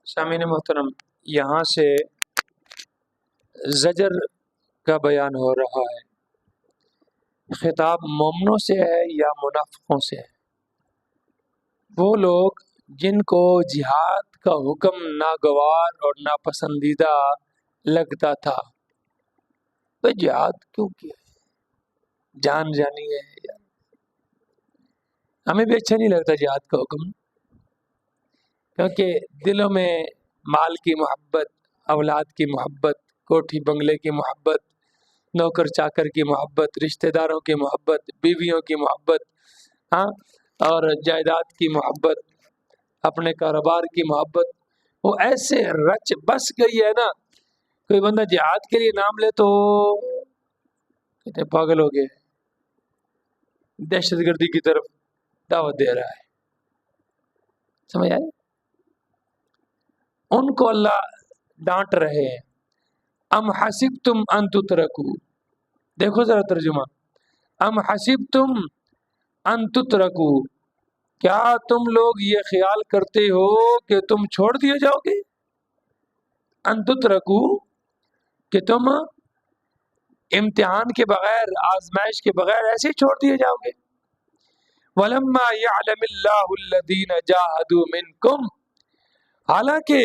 سامعین محترم، یہاں سے زجر کا بیان ہو رہا ہے۔ خطاب مومنوں سے ہے یا منافقوں سے ہے؟ وہ لوگ جن کو جہاد کا حکم ناگوار اور ناپسندیدہ لگتا تھا، تو جہاد کیوں کیا؟ جان جانی ہے یا ہمیں بھی اچھا نہیں لگتا جہاد کا حکم، کیونکہ دلوں میں مال کی محبت، اولاد کی محبت، کوٹھی بنگلے کی محبت، نوکر چاکر کی محبت، رشتہ داروں کی محبت، بیویوں کی محبت، ہاں، اور جائیداد کی محبت، اپنے کاروبار کی محبت، وہ ایسے رچ بس گئی ہے نا۔ کوئی بندہ جہاد کے لیے نام لے تو کہتے پاگل ہو گئے، دہشت گردی کی طرف دعوت دے رہا ہے۔ سمجھ آئے؟ ان کو اللہ ڈانٹ رہے ہیں، ام حسبتم ان تترکوا، دیکھو ذرا ترجمہ، ام حسبتم ان تترکوا، کیا تم لوگ یہ خیال کرتے ہو کہ تم چھوڑ دیے جاؤ گے؟ ان تترکوا، کہ تم امتحان کے بغیر، آزمائش کے بغیر ایسے ہی چھوڑ دیے جاؤ گے؟ وَلَمَّا يَعْلَمِ اللَّهُ الَّذِينَ جَاهَدُوا مِنْكُمْ، حالانکہ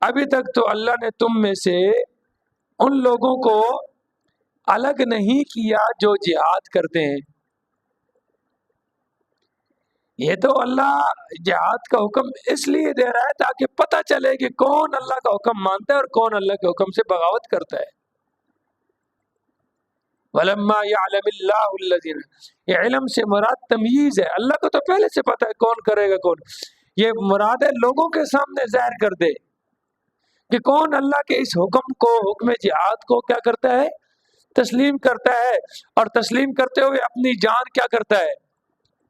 ابھی تک تو اللہ نے تم میں سے ان لوگوں کو الگ نہیں کیا جو جہاد کرتے ہیں۔ یہ تو اللہ جہاد کا حکم اس لیے دے رہا ہے تاکہ پتہ چلے کہ کون اللہ کا حکم مانتا ہے اور کون اللہ کے حکم سے بغاوت کرتا ہے۔ وَلَمَّا يَعْلَمِ اللَّهُ الَّذِينَ، یہ علم سے مراد تمییز ہے، اللہ کو تو پہلے سے پتہ ہے کون کرے گا کون، یہ مراد ہے لوگوں کے سامنے ظاہر کر دے کہ کون اللہ کے اس حکم کو، حکم جہاد کو کیا کرتا ہے؟ تسلیم کرتا ہے، اور تسلیم کرتے ہوئے اپنی جان کیا کرتا ہے؟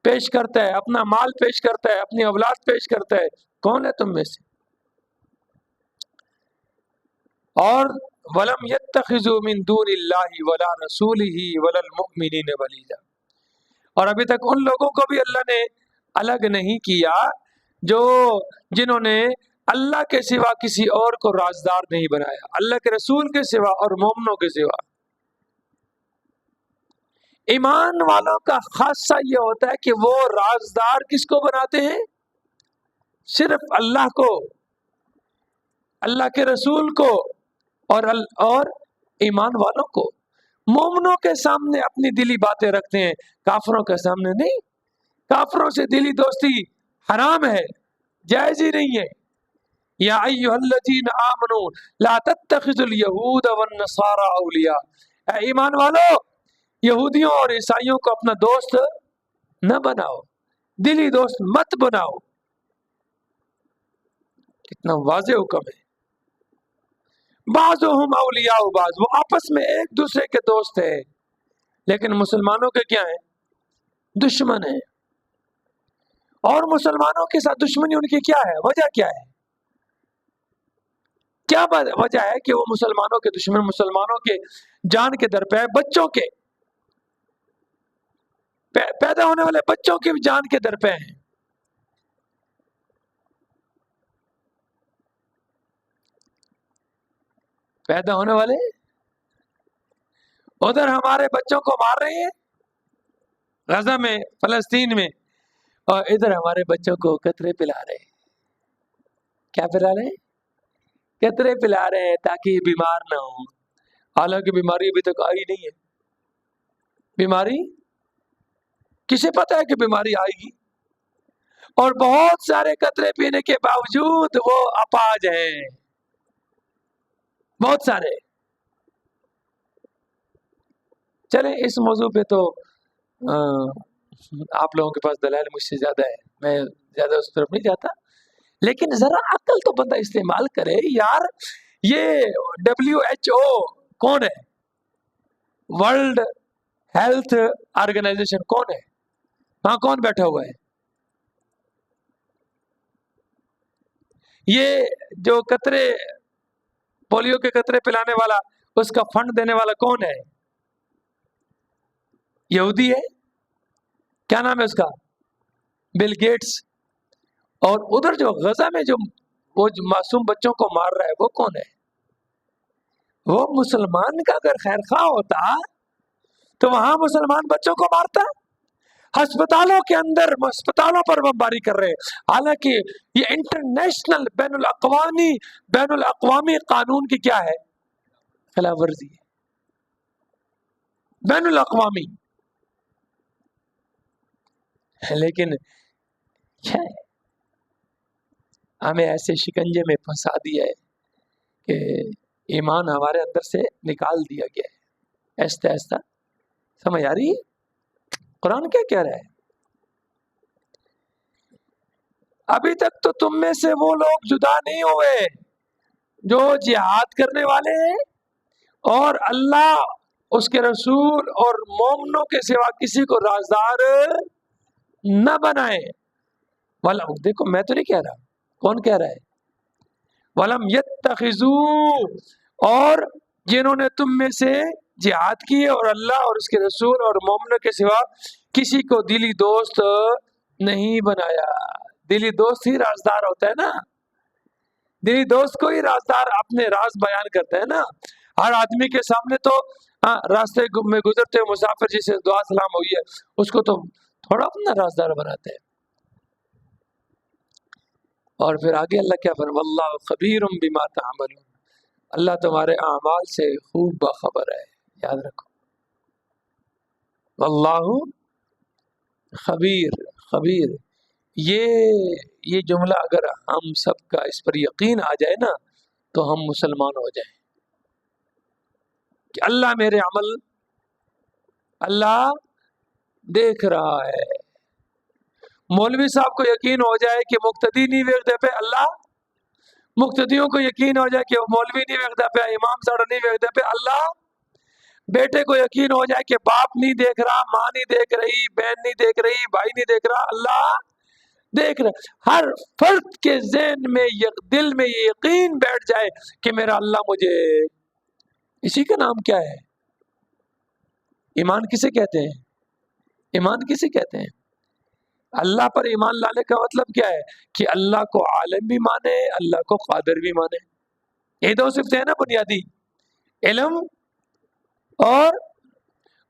پیش کرتا ہے، اپنا مال پیش کرتا ہے، اپنی اولاد پیش کرتا ہے۔ کون ہے تم میں سے؟ اور وَلَمْ يَتَّخِذُوا مِن دُونِ اللَّهِ وَلَا رَسُولِهِ وَلَا الْمُؤْمِنِينَ وَلِيجًا، اور ابھی تک ان لوگوں کو بھی اللہ نے الگ نہیں کیا جنہوں نے اللہ کے سوا کسی اور کو رازدار نہیں بنایا، اللہ کے رسول کے سوا اور مومنوں کے سوا۔ ایمان والوں کا خاصہ یہ ہوتا ہے کہ وہ رازدار کس کو بناتے ہیں؟ صرف اللہ کو، اللہ کے رسول کو، اور ایمان والوں کو۔ مومنوں کے سامنے اپنی دلی باتیں رکھتے ہیں، کافروں کے سامنے نہیں۔ کافروں سے دلی دوستی حرام ہے، جائز ہی نہیں ہے۔ یا ایھا الذین آمنوا لا تتخذوا اليہود والنصارى اولیاء، اے ایمان والو، یہودیوں اور عیسائیوں کو اپنا دوست نہ بناؤ، دلی دوست مت بناؤ۔ کتنا واضح حکم ہے۔ بعضهم اولیاء بعض، وہ آپس میں ایک دوسرے کے دوست ہیں، لیکن مسلمانوں کے کیا ہیں؟ دشمن ہیں۔ اور مسلمانوں کے ساتھ دشمنی ان کی کیا ہے؟ وجہ کیا ہے؟ کیا وجہ ہے کہ وہ مسلمانوں کے دشمن؟ مسلمانوں کے جان کے در پہ، بچوں کے، پیدا ہونے والے بچوں کی جان کے در پہ ہیں۔ پیدا ہونے والے ادھر ہمارے بچوں کو مار رہے ہیں غزہ میں، فلسطین میں، اور ادھر ہمارے بچوں کو قطرے پلا رہے ہیں۔ کیا پلا رہے ہیں؟ قطرے پلا رہے ہیں تاکہ یہ بیمار نہ ہوں، حالانکہ بیماری ابھی تک آئی نہیں ہے۔ بیماری کسے پتا ہے کہ بیماری آئے گی؟ اور بہت سارے قطرے پینے کے باوجود وہ اپاہج ہیں، بہت سارے۔ چلیں اس موضوع پہ تو آپ لوگوں کے پاس دلائل مجھ سے زیادہ ہے، میں زیادہ اس طرف نہیں جاتا، لیکن ذرا عقل تو بندہ استعمال کرے یار۔ یہ WHO کون ہے؟ ورلڈ ہیلتھ آرگنائزیشن کون ہے؟ وہاں کون بیٹھا ہوا ہے؟ یہ جو قطرے، پولیو کے قطرے پلانے والا، اس کا فنڈ دینے والا کون ہے؟ یہودی ہے۔ کیا نام ہے اس کا؟ Bill Gates. اور ادھر جو غزہ میں جو وہ جو معصوم بچوں کو مار رہا ہے وہ کون ہے؟ وہ مسلمان کا اگر خیر خواہ ہوتا تو وہاں مسلمان بچوں کو مارتا؟ ہسپتالوں کے اندر ہسپتالوں پر بمباری کر رہے ہیں، حالانکہ یہ انٹرنیشنل بین الاقوامی قانون کی کیا ہے؟ خلاف ورزی ہے، بین الاقوامی۔ لیکن کیا ہے، ہمیں ایسے شکنجے میں پھنسا دیا ہے کہ ایمان ہمارے اندر سے نکال دیا گیا ہے ایستا ایستا۔ سمجھ آ رہی ہے قرآن کیا کہہ رہا ہے؟ ابھی تک تو تم میں سے وہ لوگ جدا نہیں ہوئے جو جہاد کرنے والے ہیں اور اللہ، اس کے رسول اور مومنوں کے سوا کسی کو رازدار نہ بنائے۔ دیکھو میں تو نہیں کہہ رہا، کون کہہ رہا ہے؟ وَلَمْ يَتَّخِذُوا، اور جنہوں نے تم میں سے جہاد کی اور اللہ اور اس کے رسول اور مومنوں کے سوا کسی کو دلی دوست نہیں بنایا۔ دلی دوست ہی رازدار ہوتا ہے نا، دلی دوست کو ہی رازدار اپنے راز بیان کرتا ہے نا۔ ہر آدمی کے سامنے تو راستے میں گزرتے ہوئے مسافر جسے دعا سلام ہوئی ہے اس کو تو تھوڑا اپنا رازدار بناتے ہیں۔ اور پھر آگے اللہ کیا فرماتا ہے؟ واللہ خبیر بما تعملون، اللہ تمہارے اعمال سے خوب باخبر ہے، یاد رکھو۔ واللہ خبیر، خبیر، یہ جملہ اگر ہم سب کا اس پر یقین آ جائے نا تو ہم مسلمان ہو جائیں کہ اللہ میرے عمل اللہ دیکھ رہا ہے۔ مولوی صاحب کو یقین ہو جائے کہ مقتدی نہیں ویکھدے پہ اللہ، مقتدیوں کو یقین ہو جائے کہ مولوی نہیں ویکھدا پہ، امام صاحب نہیں ویکھدے پہ اللہ، بیٹے کو یقین ہو جائے کہ باپ نہیں دیکھ رہا، ماں نہیں دیکھ رہی، بہن نہیں دیکھ رہی، بھائی نہیں دیکھ رہا، اللہ دیکھ رہا۔ ہر فرد کے ذہن میں دل میں یہ یقین بیٹھ جائے کہ میرا اللہ مجھے، اسی کا نام کیا ہے؟ ایمان کسے کہتے ہیں؟ ایمان کسے کہتے ہیں؟ اللہ پر ایمان لانے کا مطلب کیا ہے؟ کہ اللہ کو عالم بھی مانے، اللہ کو قادر بھی مانے۔ یہ دو صفتیں ہیں نا بنیادی، علم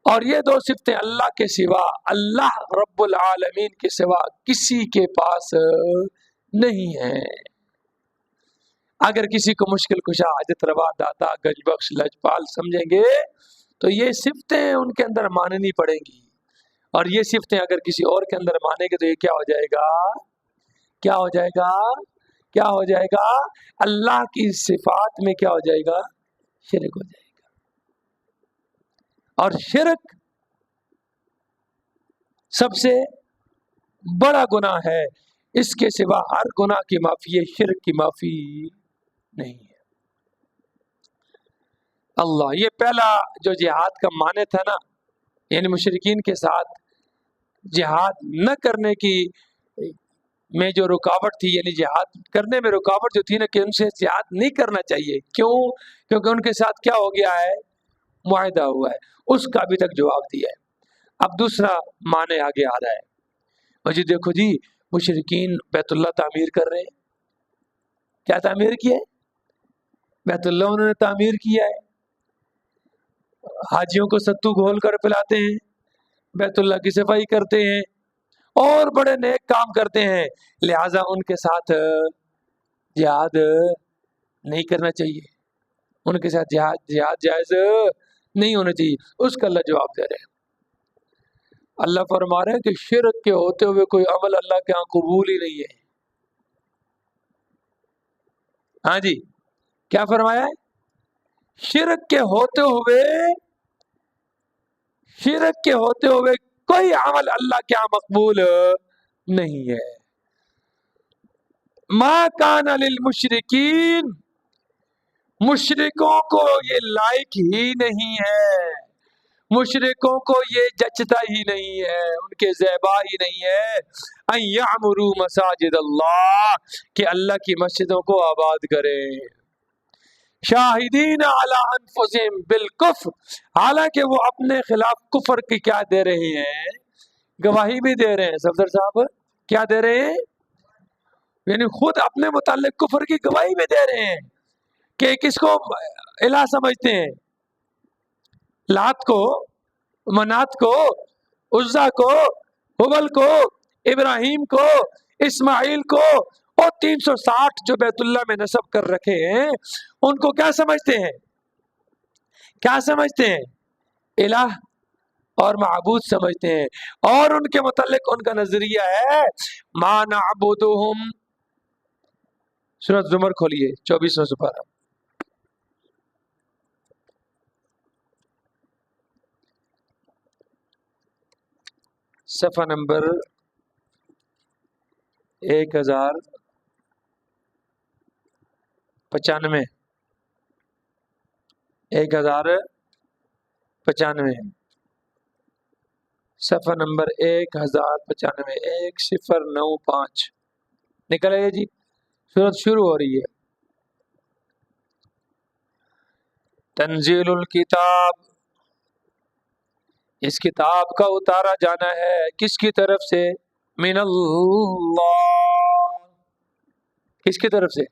اور یہ دو صفتیں اللہ کے سوا، اللہ رب العالمین کے سوا کسی کے پاس نہیں ہے۔ اگر کسی کو مشکل کشا، حاجت روا، داتا، گنج بخش، لجپال سمجھیں گے تو یہ صفتیں ان کے اندر ماننی پڑیں گی، اور یہ صفتیں اگر کسی اور کے اندر مانیں گے تو یہ کیا ہو جائے گا؟ کیا ہو جائے گا؟ کیا ہو جائے گا؟ اللہ کی صفات میں کیا ہو جائے گا؟ شرک ہو جائے گا۔ اور شرک سب سے بڑا گناہ ہے، اس کے سوا ہر گناہ کی معافی ہے، شرک کی معافی نہیں ہے۔ اللہ، یہ پہلا جو جہاد کا معنی تھا نا، یعنی مشرکین کے ساتھ جہاد نہ کرنے کی میں جو رکاوٹ تھی، یعنی جہاد کرنے میں رکاوٹ جو تھی نا کہ ان سے جہاد نہیں کرنا چاہیے، کیوں؟ کیونکہ ان کے ساتھ کیا ہو گیا ہے؟ معاہدہ ہوا ہے، اس کا ابھی تک جواب دیا ہے۔ اب دوسرا معنی آگے آ رہا ہے، جی دیکھو جی مشرکین بیت اللہ تعمیر کر رہے ہیں، کیا تعمیر کیا ہے؟ بیت اللہ انہوں نے تعمیر کیا ہے، حاجیوں کو ستو گھول کر پلاتے ہیں، بیت اللہ کی صفائی کرتے ہیں اور بڑے نیک کام کرتے ہیں، لہٰذا ان کے ساتھ جہاد نہیں کرنا چاہیے، ان کے ساتھ جہاد جائز نہیں ہونا چاہیے۔ اس کا اللہ جواب دے رہے ہیں، اللہ فرما رہے ہیں کہ شرک کے ہوتے ہوئے کوئی عمل اللہ کے ہاں قبول ہی نہیں ہے۔ ہاں جی، کیا فرمایا ہے؟ شرک کے ہوتے ہوئے کوئی عمل اللہ کے ہاں مقبول نہیں ہے۔ ما کان للمشرکین، مشرکوں کو یہ لائق ہی نہیں ہے، مشرکوں کو یہ جچتا ہی نہیں ہے، ان کے زیبا ہی نہیں ہے، ان یعمروا مساجد اللہ، کہ اللہ کی مسجدوں کو آباد کریں، شاہدین علی انفسہم بالکفر، حالانکہ وہ اپنے خلاف کفر کی کیا دے رہے ہیں؟ گواہی بھی دے رہے ہیں۔ صفدر صاحب کیا دے رہے ہیں؟ یعنی خود اپنے متعلق کفر کی گواہی میں دے رہے ہیں کہ کس کو الہ سمجھتے ہیں؟ لات کو، منات کو، عزا کو، حبل کو، ابراہیم کو، اسماعیل کو، اور 360 جو بیت اللہ میں نسب کر رکھے ہیں ان کو کیا سمجھتے ہیں؟ کیا سمجھتے ہیں؟ الہ اور معبود سمجھتے ہیں، اور ان کے متعلق ان کا نظریہ ہے ما نعبدہم. سورۃ زمر کھولیے 24واں سپارہ، صفحہ نمبر 1095، 1095 صفحہ نمبر 1095، 1095 نکل آئیے جی. سورت شروع ہو رہی ہے. تنزیل الکتاب، اس کتاب کا اتارا جانا ہے کس کی طرف سے؟ من اللہ. کس کی طرف سے؟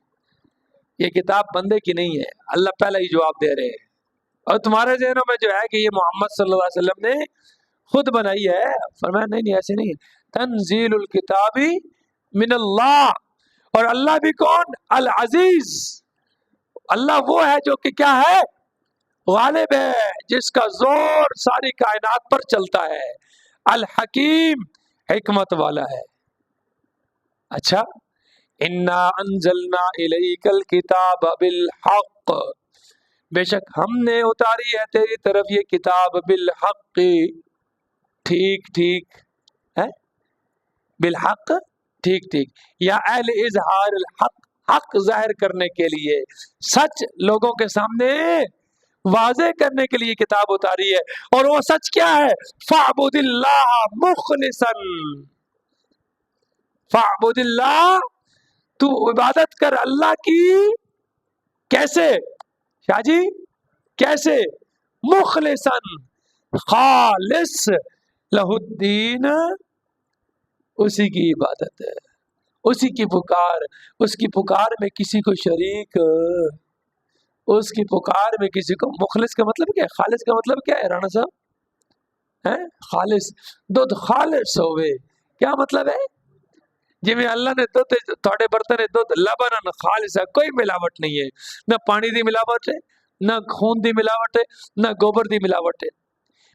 یہ کتاب بندے کی نہیں ہے، اللہ پہلے ہی جواب دے رہے ہیں. اور تمہارے ذہنوں میں جو ہے کہ یہ محمد صلی اللہ علیہ وسلم نے خود بنائی ہے، فرمایا نہیں ایسے نہیں ہے. تنزیل الکتاب من اللہ، اور اللہ بھی کون؟ العزیز. اللہ وہ ہے جو کہ کیا ہے؟ غالب ہے، جس کا زور ساری کائنات پر چلتا ہے. الحکیم، حکمت والا ہے. اچھا، انا انزلنا الیک الکتاب بالحق، بے شک ہم نے اتاری ہے تیری طرف یہ کتاب بالحق، ٹھیک ٹھیک ہے، بالحق ٹھیک ٹھیک، یا اہل اظہار الحق، حق ظاہر کرنے کے لیے، سچ لوگوں کے سامنے واضح کرنے کے لیے کتاب اتاری ہے. اور وہ سچ کیا ہے؟ فاعبد اللہ مخلصا، فاعبد اللہ، تو عبادت کر اللہ کی. کیسے شاہ جی؟ کیسے؟ مخلصا، خالص، لہ الدین، اسی کی عبادت ہے، اسی کی پکار، اس کی پکار میں کسی کو شریک، اس کی پکار میں کسی کو. مخلص کا مطلب کیا ہے؟ خالص کا مطلب کیا ہے رانا صاحب؟ ہے خالص، دودھ خالص ہوئے. کیا مطلب ہے؟ جی میں اللہ نے دودھ تھوڑے برتن دودھ لبن خالص ہے، کوئی ملاوٹ نہیں ہے، نہ پانی دی ملاوٹ ہے، نہ خون دی ملاوٹ ہے، نہ گوبر دی ملاوٹ ہے.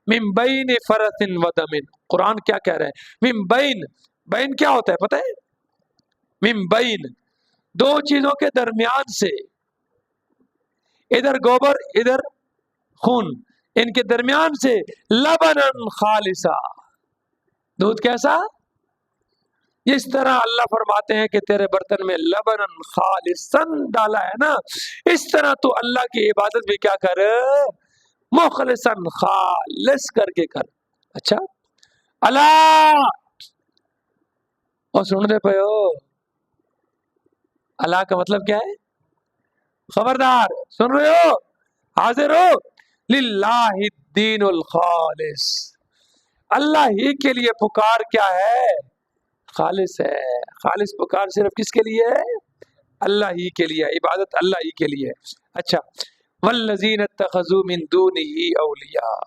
من بین فرث و دم، قرآن کیا کہہ رہا ہے؟ من بین، بین کیا ہوتا ہے پتہ ہے؟ من بین، دو چیزوں کے درمیان سے، ادھر گوبر ادھر خون، ان کے درمیان سے لبنن خالصا، دودھ کیسا؟ اس طرح اللہ فرماتے ہیں کہ تیرے برتن میں لبنن خالصاً ڈالا ہے نا، اس طرح تو اللہ کی عبادت بھی کیا کر؟ مخلصاً، خالص کر کے کر. اچھا، اللہ، اور سن دے پہ ہو، اللہ کا مطلب کیا ہے؟ خبردار، سن رہے ہو؟ حاضر ہو؟ للہ الدین الخالص، اللہ ہی کے لیے پکار کیا ہے؟ خالص ہے. خالص پکار صرف کس کے لیے ہے؟ اللہ ہی کے لیے، عبادت اللہ ہی کے لیے. اچھا، والذین اتخذوا من دونہ اولیاء،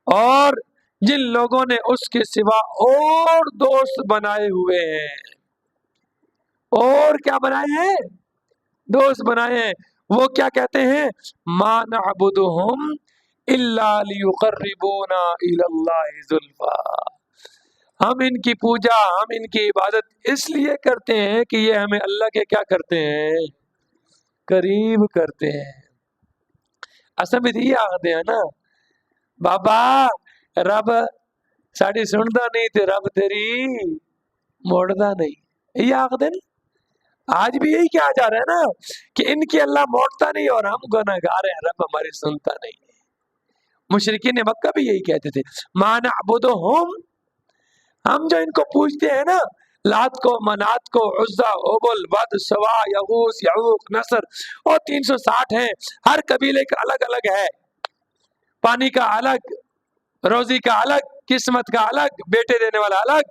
اور جن لوگوں نے اس کے سوا اور دوست بنائے ہوئے ہیں. اور کیا بنائے ہیں؟ دوست بنائے ہیں. وہ کیا کہتے ہیں؟ ما نعبدہم الا لیقربونا الی اللہ زلفا، ہم ان کی پوجا، ہم ان کی عبادت اس لیے کرتے ہیں کہ یہ ہمیں اللہ کے کیا کرتے ہیں؟ قریب کرتے ہیں. اصل میں یہ آختے ہیں نا بابا رب ساڑی سنتا نہیں تے رب تیری موڑتا نہیں، یہ آختے نا. آج بھی یہی کہا جا رہا ہے نا کہ ان کی اللہ موڑتا نہیں اور ہم گناہگار ہیں، رب ہماری سنتا نہیں. مشرکین مکہ بھی یہی کہتے تھے، ما نعبدہم، ہم جو ان کو پوچھتے ہیں نا، لات کو، منات کو، عزا، حبل، ود، سوا، یغوث، یعوق، نصر، اور 360 ہیں. ہر قبیلے کا الگ الگ ہے، پانی کا الگ، روزی کا الگ، قسمت کا الگ، بیٹے دینے والا الگ،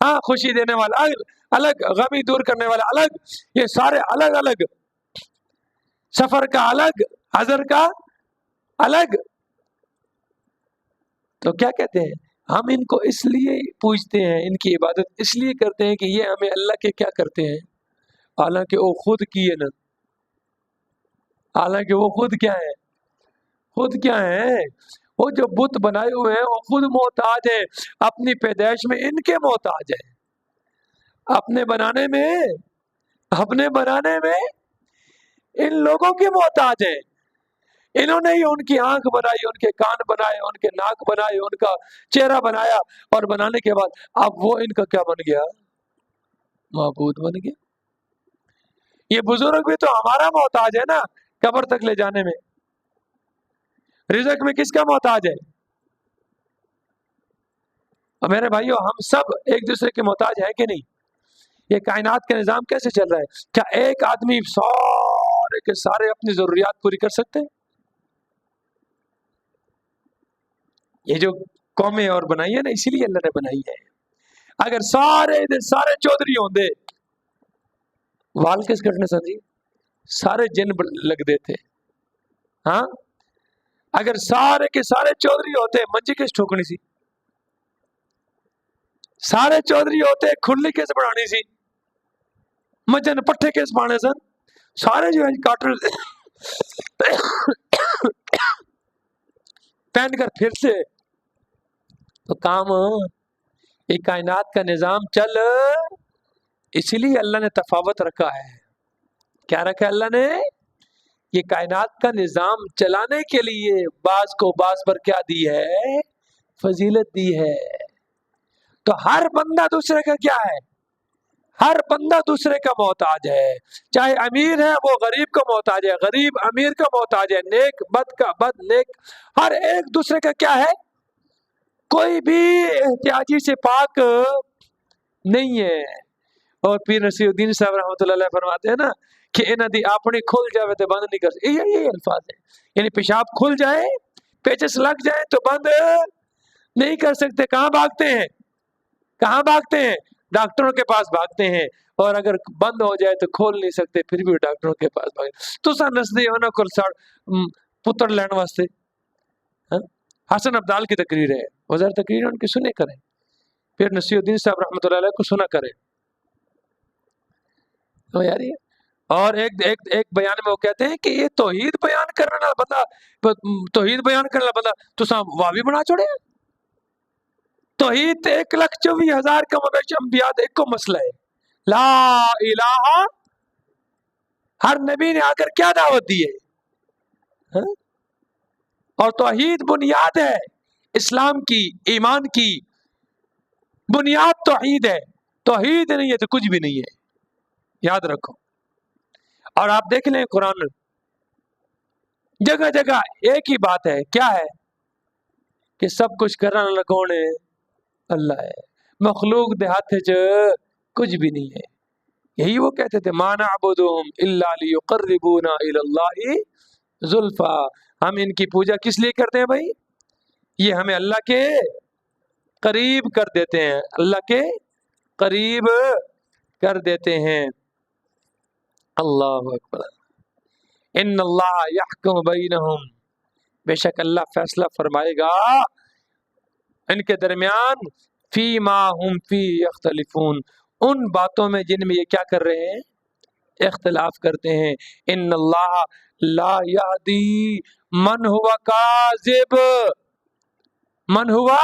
ہاں خوشی دینے والا الگ، الگ، غمی دور کرنے والا الگ، یہ سارے الگ الگ، سفر کا الگ، حضر کا الگ. تو کیا کہتے ہیں ہم ان کو اس لیے پوجتے ہیں، ان کی عبادت اس لیے کرتے ہیں کہ یہ ہمیں اللہ کے کیا کرتے ہیں، حالانکہ وہ خود کیے نا، حالانکہ وہ خود کیا ہے، خود کیا ہے، وہ جو بت بنائے ہوئے ہیں وہ خود محتاج ہیں، اپنی پیدائش میں ان کے محتاج ہیں، اپنے بنانے میں ان لوگوں کے محتاج ہیں. انہوں نے ہی ان کی آنکھ بنائی، ان کے کان بنائے، ان کے ناک بنائے، ان کا چہرہ بنایا، اور بنانے کے بعد اب وہ ان کا کیا بن گیا، معبود بن گیا. یہ بزرگ بھی تو ہمارا محتاج ہے نا قبر تک لے جانے میں. رزق میں کس کا محتاج ہے؟ اور میرے بھائیو ہم سب ایک دوسرے کے محتاج ہے کہ نہیں؟ یہ کائنات کا نظام کیسے چل رہا ہے؟ کیا ایک آدمی سارے کے سارے اپنی ضروریات پوری کر سکتے ہیں؟ یہ جو قومیں اور بنائی ہے نا، اسی لیے اللہ نے بنائی ہے. اگر سارے چودھری ہوں دے، وال کس کٹنے سمجھی، سارے جن لگ دیتے. ہاں اگر سارے کے سارے چودھری ہوتے منجی کس ٹھوکنی سی، سارے چودھری ہوتے کھلی کس بنانی سی، مجن پٹھے کس بانے سن، سارے جو ہے کاٹر پہن کر پھر سے. تو کام یہ کائنات کا نظام چل، اسی لیے اللہ نے تفاوت رکھا ہے. کیا رکھا اللہ نے؟ یہ کائنات کا نظام چلانے کے لیے بعض کو بعض پر کیا دی ہے، فضیلت دی ہے. تو ہر بندہ دوسرے کا کیا ہے، ہر بندہ دوسرے کا محتاج ہے. چاہے امیر ہے وہ غریب کا محتاج ہے، غریب امیر کا محتاج ہے، نیک بد کا بد نیک، ہر ایک دوسرے کا کیا ہے. کوئی بھی احتیاجی سے پاک نہیں ہے. اور پیر نصیر الدین صاحب رحمۃ اللہ علیہ فرماتے ہیں نا کہ انہاں دی اپنی کھل جاوے تو بند نہیں کر سکتے. یہی الفاظ ہیں، یعنی پیشاب کھل جائے، پیچس لگ جائے تو بند نہیں کر سکتے. کہاں بھاگتے ہیں، کہاں بھاگتے ہیں؟ ڈاکٹروں کے پاس بھاگتے ہیں. اور اگر بند ہو جائے تو کھول نہیں سکتے، پھر بھی ڈاکٹروں کے پاس بھاگے. تو سا نسدے ہونا کل ساڑ پتر لین واسطے. حسن عبدال کی تقریر ہے، وزیر تقریر ان کی سنے کریں، پھر نصیر الدین صاحب رحمۃ اللہ علیہ کو سنا کریں. یاری اور ایک بیان میں وہ کہتے ہیں کہ یہ توحید بیان کرنے والا بندہ، توحید بیان کرنے والا بندہ تو سا واوی بنا چھوڑے. توحید 1,24,000 کا مبیش انبیاء ایک کو مسئلہ ہے، لا الہ. ہر نبی نے آ کر کیا دعوت دی ہے؟ اور توحید بنیاد ہے اسلام کی، ایمان کی بنیاد توحید ہے. توحید نہیں ہے تو کچھ بھی نہیں ہے، یاد رکھو. اور آپ دیکھ لیں قرآن جگہ جگہ ایک ہی بات ہے، کیا ہے کہ سب کچھ کرنا کون ہے، اللہ ہے. مخلوق دیہات کچھ بھی نہیں ہے. یہی وہ کہتے تھے ما نعبدهم الا ليقربونا الى اللہ زلفا. ہم ان کی پوجا کس لیے کرتے ہیں بھائی؟ یہ ہمیں اللہ کے قریب کر دیتے ہیں، اللہ کے قریب کر دیتے ہیں. اللہ اکبر. ان اللہ یحکم بینہم، بے شک اللہ فیصلہ فرمائے گا ان کے درمیان، فی ما ہم فی یختلفون، ان باتوں میں جن میں یہ کیا کر رہے ہیں، اختلاف کرتے ہیں. ان اللہ لا یہدی من ہوا کاذب، من ہوا،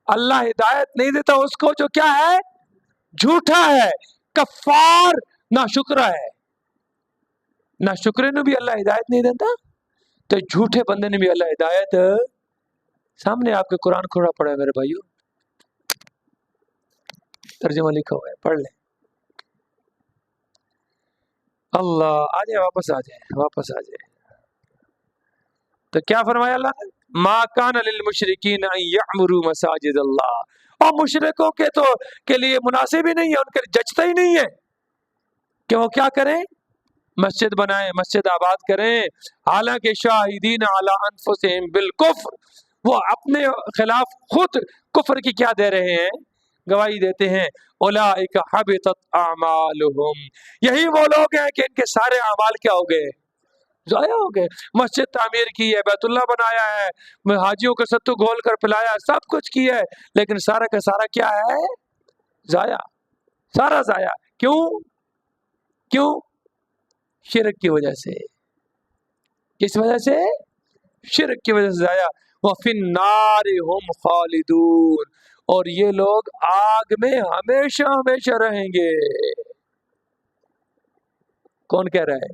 اللہ ہدایت نہیں دیتا اس کو جو کیا ہے، جھوٹا ہے، کفار، ناشکرا ہے. ناشکرے نے بھی اللہ ہدایت نہیں دیتا تو جھوٹے بندے نے بھی اللہ ہدایت. سامنے آپ کے قرآن کھوڑا پڑا ہے میرے بھائیو، ترجمہ لکھا ہوا ہے، پڑھ لیں. اللہ آ جائے، واپس آ جائے، واپس آ جائے. تو کیا فرمایا اللہ نے؟ ما کان للمشرکین ان یعمروا مساجد اللہ. اور مشرکوں کے لیے مناسب ہی نہیں ہے، ان کے جچتا ہی نہیں ہے کہ وہ کیا کریں، مسجد بنائیں، مسجد آباد کریں. حالانکہ شاہدین علی انفسہم بالکفر، وہ اپنے خلاف خود کفر کی کیا دے رہے ہیں، گواہی دیتے ہیں اولئک حبطت اعمالہم، یہی وہ لوگ ہیں کہ ان کے سارے اعمال کیا ہو گئے؟ ضائع ہو گئے۔ مسجد تعمیر کی ہے، بیت اللہ بنایا ہے، حاجیوں کو ستو گھول کر پلایا، سب کچھ کیا ہے، لیکن سارا کا سارا کیا ہے؟ ضائع، سارا ضائع۔ کیوں؟ شرک کی وجہ سے۔ کس وجہ سے؟ شرک کی وجہ سے ضائع۔ وَفِي النَّارِ هُمْ خَالِدُونَ، اور یہ لوگ آگ میں ہمیشہ ہمیشہ رہیں گے۔ کون کہہ رہا ہے؟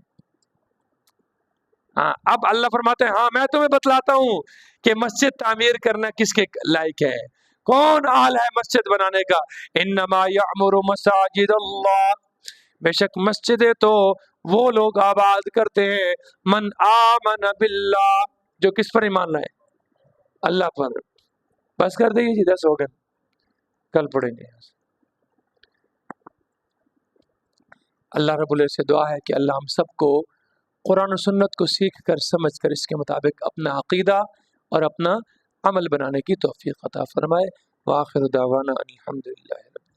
ہاں، اب اللہ فرماتے ہیں ہاں میں تمہیں بتلاتا ہوں کہ مسجد تعمیر کرنا کس کے لائق ہے، کون اہل ہے مسجد بنانے کا۔ انما یعمر مساجد اللہ، بے شک مسجدیں تو وہ لوگ آباد کرتے ہیں من آمن باللہ، جو کس پر ایمان لائے؟ اللہ پر۔ بس کر دیں جی، 10 ہو گئے، کل پڑھیں گے۔ اللہ رب العزت سے دعا ہے کہ اللہ ہم سب کو قرآن و سنت کو سیکھ کر سمجھ کر اس کے مطابق اپنا عقیدہ اور اپنا عمل بنانے کی توفیق عطا فرمائے۔ وآخر دعوانا الحمدللہ۔